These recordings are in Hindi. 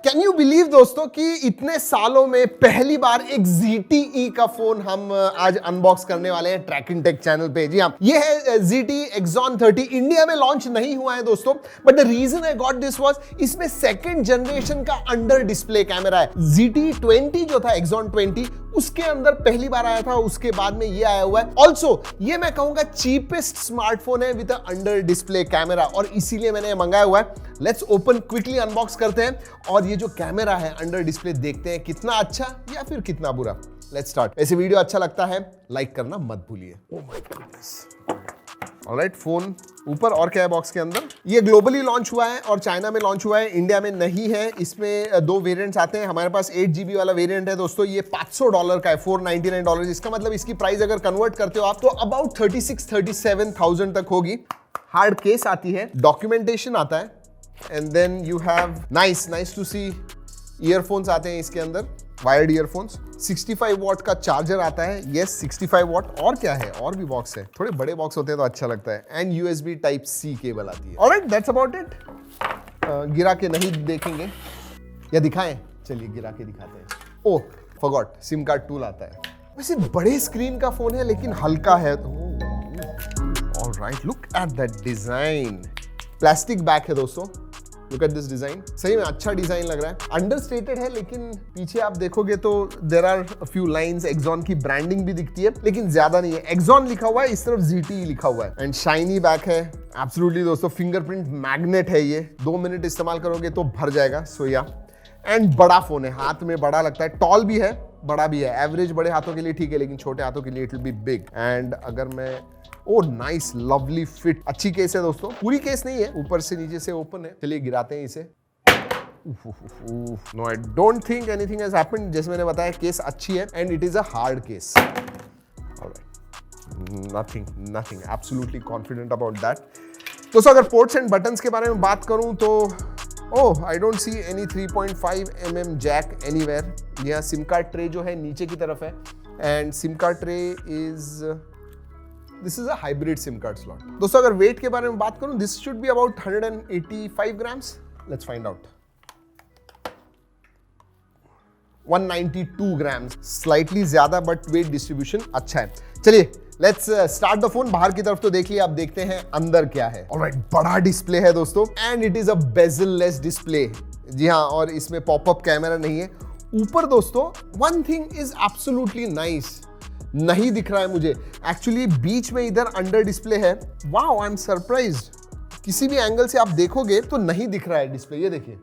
कैन यू बिलीव दोस्तों कि इतने सालों में पहली बार एक ZTE का फोन हम आज अनबॉक्स करने वाले हैं ट्रैकिंग टेक चैनल पे। जी हाँ, ये है ZTE Exon 30। इंडिया में लॉन्च नहीं हुआ है दोस्तों, but the reason I got this was इसमें सेकंड जनरेशन का अंडर डिस्प्ले कैमरा है। ZTE 20 जो था Exon 20 उसके अंदर पहली बार आया था, उसके बाद में ये आया हुआ है। ऑल्सो ये मैं कहूंगा चीपेस्ट स्मार्टफोन है विद अंडर डिस्प्ले कैमरा, और इसीलिए मैंने मंगाया हुआ है। लेट्स ओपन, क्विकली अनबॉक्स करते हैं और ये जो कैमरा है अंडर डिस्प्ले देखते हैं कितना अच्छा या फिर कितना बुरा। Let's start. ऐसे वीडियो अच्छा लगता है लाइक करना मत भूलिए। Oh my goodness. Alright, phone ऊपर, और क्या है बॉक्स के अंदर? ये ग्लोबली लॉन्च हुआ है और चाइना में लॉन्च हुआ है, इंडिया में नहीं है। इसमें दो वेरिएंट्स आते हैं। हमारे पास 8GB वाला वेरिएंट है दोस्तों, ये $500 का है, $499। इसका मतलब इसकी प्राइस अगर कन्वर्ट करते हो आप तो अबाउट 36-37,000 तक होगी। हार्ड केस आती है, डॉक्यूमेंटेशन आता है, and then you have nice to see earphones आते हैं इसके अंदर, वायर्ड ईयरफोन्स। 65 वॉट का चार्जर आता है, यस 65 वॉट। और क्या है? और भी बॉक्स है, थोड़े बड़े बॉक्स होते हैं तो अच्छा लगता है। एंड USB Type-C केबल आती है। Alright, that's about it. गिरा के नहीं देखेंगे या दिखाएं? चलिए गिरा के दिखाते हैं। ओह फॉरगॉट, सिम कार्ड टूल आता है। वैसे बड़े स्क्रीन का फोन है लेकिन हल्का है। Alright, look at that design. Plastic back है दोस्तों, लुक एट दिस डिजाइन। सही में अच्छा डिजाइन लग रहा है। अंडरस्टेटेड है लेकिन पीछे आप देखोगे तो there are a few lines. Exon की ब्रांडिंग भी दिखती है लेकिन ज्यादा नहीं है। Exon लिखा हुआ है, इस तरफ ZTE लिखा हुआ है। एंड शाइनी बैक है एब्सोल्युटली दोस्तों। फिंगरप्रिंट मैग्नेट है ये, 2 मिनट इस्तेमाल करोगे तो भर जाएगा। सो या, एंड बड़ा फोन है, हाथ में बड़ा लगता है। टॉल भी है, बड़ा भी है। एवरेज बड़े हाथों के लिए ठीक है लेकिन छोटे हाथों के लिए it will be big. And अगर मैं ओह नाइस, लवली फिट। अच्छी केस है दोस्तों, पूरी केस नहीं है, ऊपर से नीचे से ओपन है। चलिए गिराते हैं इसे। No, I don't think anything has happened. जैसे मैंने बताया केस अच्छी है and it is a hard case. Nothing, absolutely confident about that. दोस्तों अगर पोर्ट्स एंड बटन्स के बारे में बात करूं तो oh I don't see any 3.5mm jack anywhere. यहाँ सिम कार्ड ट्रे जो है नीचे की तरफ है, and SIM card tray this is a hybrid SIM card slot. दोस्तों अगर वेट के बारे में बात करूं, this should be about 185 grams. Let's find out. 192 grams, slightly ज्यादा बट वेट डिस्ट्रीब्यूशन अच्छा है। चलिए लेट्स स्टार्ट द फोन। बाहर की तरफ तो देख लिया, अब देखते हैं अंदर क्या है। ऑलराइट, बड़ा डिस्प्ले है दोस्तों and it is a bezel less display. जी हाँ, और इसमें पॉपअप कैमरा नहीं है। ऊपर दोस्तों one thing is absolutely nice, नहीं दिख रहा है मुझे एक्चुअली, बीच में इधर अंडर डिस्प्ले है। Wow, I am surprised. किसी भी एंगल से आप देखोगे तो नहीं दिख रहा है डिस्प्ले, ये देखिए।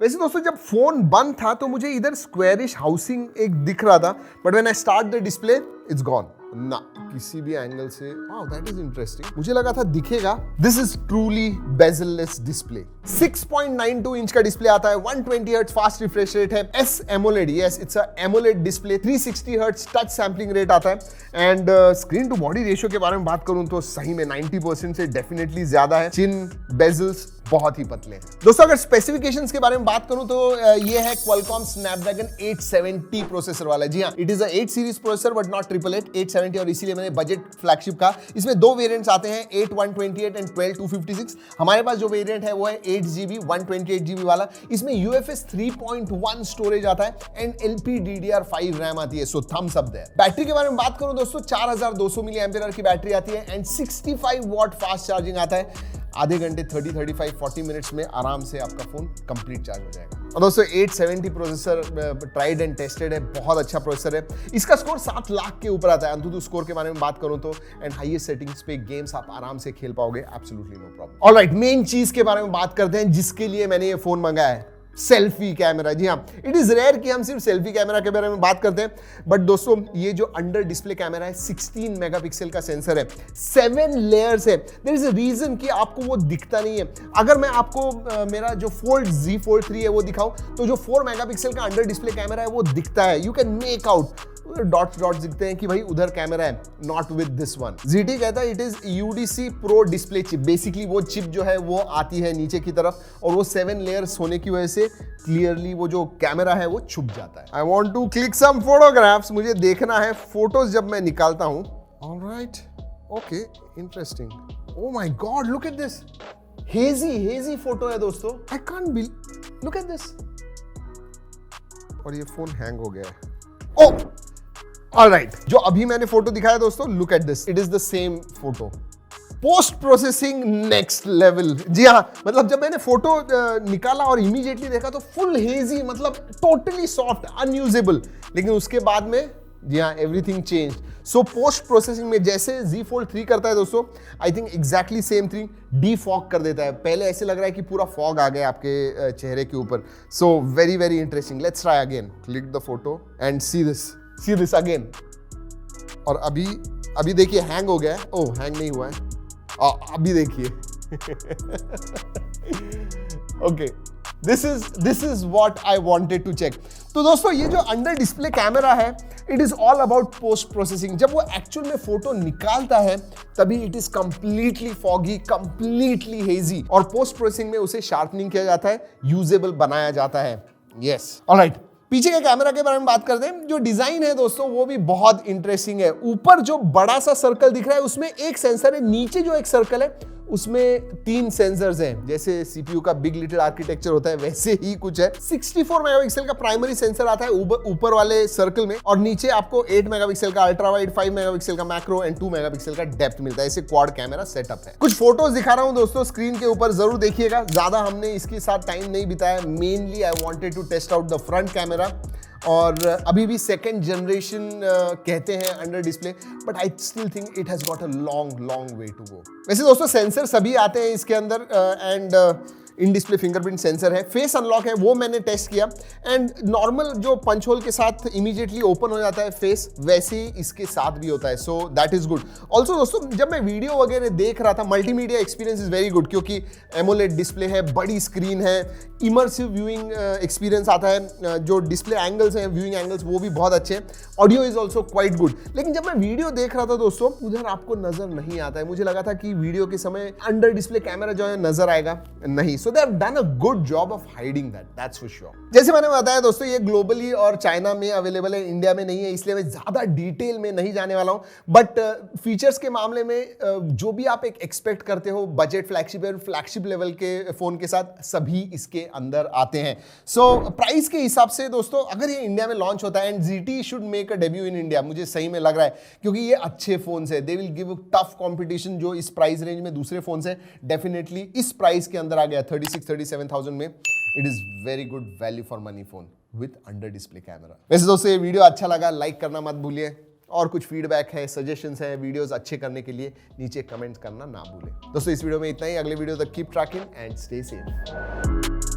वैसे दोस्तों जब फोन बंद था तो मुझे इधर स्क्वेरिश हाउसिंग एक दिख रहा था, but when I start the display it's gone. ना, किसी भी एंगल से। Wow, that is interesting. मुझे लगा था दिखेगा। This is truly bezelless display. 6.92 inch का डिस्प्ले आता है, 120 हर्ट्ज फास्ट रिफ्रेश रेट है, S AMOLED, yes it's a AMOLED display, 360 hertz touch sampling rate आता है। And screen to body ratio के बारे में बात करूं तो सही में 90% से डेफिनेटली ज्यादा है। चिन बेजल्स बहुत ही पतले हैं। दोस्तों अगर स्पेसिफिकेशंस के बारे में बात करूं तो ये है Qualcomm Snapdragon 870 प्रोसेसर वाला। जी हाँ, it is a 8 series processor but not 888, 870, और इसीलिए मैंने बजट फ्लैगशिप का। इसमें दो वेरिएंट्स आते हैं, 8/128 एंड 12/256। हमारे पास जो वेरिएंट है वो है 8GB 128GB वाला। इसमें UFS 3.1 स्टोरेज आता है एंड LPDDR5 रैम आती है। So thumbs up there. Battery के बारे में बात करूं दोस्तों, 4200 mAh की बैटरी आती है एंड 65 वॉट फास्ट चार्जिंग आता है। आधे घंटे 30-35-40 मिनट्स में आराम से आपका फोन कंप्लीट चार्ज हो जाएगा। और दोस्तों 870 प्रोसेसर ट्राइड एंड टेस्टेड है, बहुत अच्छा प्रोसेसर है। इसका स्कोर 7 लाख के ऊपर आता है। अंतुतु स्कोर के बारे में बात करूं तो एंड हाईएस्ट सेटिंग्स पे गेम्स आप आराम से खेल पाओगे, absolutely no problem. Alright, main चीज के बारे में बात करते हैं जिसके लिए मैंने ये फोन मंगाया है, सेल्फी कैमरा। जी हाँ, इट इज रेयर कि हम सिर्फ सेल्फी कैमरा के बारे में बात करते हैं, बट दोस्तों ये जो अंडर डिस्प्ले कैमरा है, 16 मेगापिक्सल का सेंसर है, 7 लेयर्स है। देयर इज अ रीजन कि आपको वो दिखता नहीं है। अगर मैं आपको मेरा जो Z Fold 3 है वो दिखाऊं तो जो 4 मेगापिक्सल का अंडर डिस्प्ले कैमरा है वो दिखता है। You can make out dots दिखते हैं कि भाई उधर कैमरा है, not with this one. ZTE कहता है it is UDC Pro display chip. Basically वो चिप जो है वो आती है नीचे की तरफ, और वो 7 लेयर्स होने की वजह से क्लियरली वो जो कैमरा है वो छुप जाता है। I want to click some photographs, मुझे देखना है फोटोज जब मैं निकालता हूं। Alright, okay, interesting. Oh my god, look at this. Hazy photo है दोस्तों। I can't believe, look at this. और ये फोन हैंग हो गया है। ओ ऑलराइट, जो अभी मैंने फोटो दिखाया दोस्तों, look at this, it is the same photo. Post processing next level. जी हाँ, मतलब जब मैंने फोटो निकाला और इमीडिएटली देखा तो फुल हेजी, मतलब टोटली सॉफ्ट, अनयूजेबल। लेकिन उसके बाद में जी हाँ, everything change. So post processing में जैसे Z Fold 3 करता है दोस्तों, I think exactly same thing defog कर देता है। पहले ऐसे लग रहा है कि पूरा फॉग आ गया आपके चेहरे के ऊपर। So very very interesting. Let's try again, click the photo and see this again. और अभी देखिए हैंग हो गया है। ओह, हैंग नहीं हुआ है, अभी देखिए। Okay, this is what I wanted to check. तो दोस्तों, ये जो अंडर डिस्प्ले कैमरा है, it is all about post processing. जब वो एक्चुअल में फोटो निकालता है तभी it is completely foggy, completely hazy, और पोस्ट प्रोसेसिंग में उसे शार्पनिंग किया जाता है, यूजेबल बनाया जाता है। Yes, alright. पीछे के कैमरा के बारे में बात करते हैं। जो डिजाइन है दोस्तों वो भी बहुत इंटरेस्टिंग है। ऊपर जो बड़ा सा सर्कल दिख रहा है उसमें एक सेंसर है, नीचे जो एक सर्कल है उसमें 3 सेंसर्स हैं। जैसे सीपीयू का बिग लिटिल आर्किटेक्चर होता है वैसे ही कुछ है। 64 मेगापिक्सल का प्राइमरी सेंसर आता है ऊपर वाले सर्कल में, और नीचे आपको 8 मेगापिक्सल का अल्ट्रा वाइड, 5 मेगापिक्सल का मैक्रो एंड 2 मेगापिक्सल का डेप्थ मिलता है। इसे क्वाड कैमरा सेटअप है। कुछ फोटोज दिखा रहा हूं दोस्तों स्क्रीन के ऊपर, जरूर देखिएगा। ज्यादा हमने इसके साथ टाइम नहीं बिताया। Mainly I wanted to test out the front camera, और अभी भी सेकेंड जनरेशन कहते हैं under display, but I still think it has got a long way to go. वैसे दोस्तों सेंसर सभी आते हैं इसके अंदर, and in display fingerprint sensor है, फेस अनलॉक है, वो मैंने टेस्ट किया। एंड नॉर्मल जो पंच होल के साथ इमीडिएटली ओपन हो जाता है फेस, वैसे ही इसके साथ भी होता है। So that is good. Also दोस्तों, जब मैं वीडियो वगैरह देख रहा था, multimedia experience is very good, क्योंकि एमोलेड डिस्प्ले है, बड़ी स्क्रीन है, इमर्सिव व्यूइंग एक्सपीरियंस आता है। जो डिस्प्ले एंगल्स हैं, व्यूइंग एंगल्स, वो भी बहुत अच्छे हैं। Audio is also quite good. लेकिन जब मैं वीडियो देख रहा था दोस्तों, उधर आपको नजर नहीं आता है। मुझे लगा था कि वीडियो के समय अंडर डिस्प्ले कैमरा जो है नजर आएगा, नहीं। So they have done a good job of hiding that, that's for sure. जैसे मैंने बताया दोस्तों, ये ग्लोबली और चाइना में अवेलेबल है, इंडिया में नहीं है, इसलिए मैं ज्यादा डिटेल में नहीं जाने वाला हूं। बट फीचर्स के मामले में जो भी आप एक एक्सपेक्ट करते हो बजट फ्लैगशिप और फ्लैगशिप लेवल के फोन के साथ, सभी इसके अंदर आते हैं। सो प्राइस के हिसाब से दोस्तों, अगर ये इंडिया में लॉन्च होता है, and ZT should make a debut in India, मुझे सही में लग रहा है, क्योंकि ये अच्छे फोन है। They will give tough competition जो इस प्राइस रेंज में दूसरे फोन है। डेफिनेटली इस प्राइस के अंदर आ गया 36-37,000 में, it is very good value for money phone with under display camera. वैसे दोस्तों, ये वीडियो अच्छा लगा, लाइक करना मत भूलिए, और कुछ फीडबैक है, सजेशंस है वीडियोस अच्छे करने के लिए, नीचे कमेंट्स करना ना भूलें। दोस्तों, इस वीडियो में इतना ही। अगले वीडियो तक keep trekking and stay safe.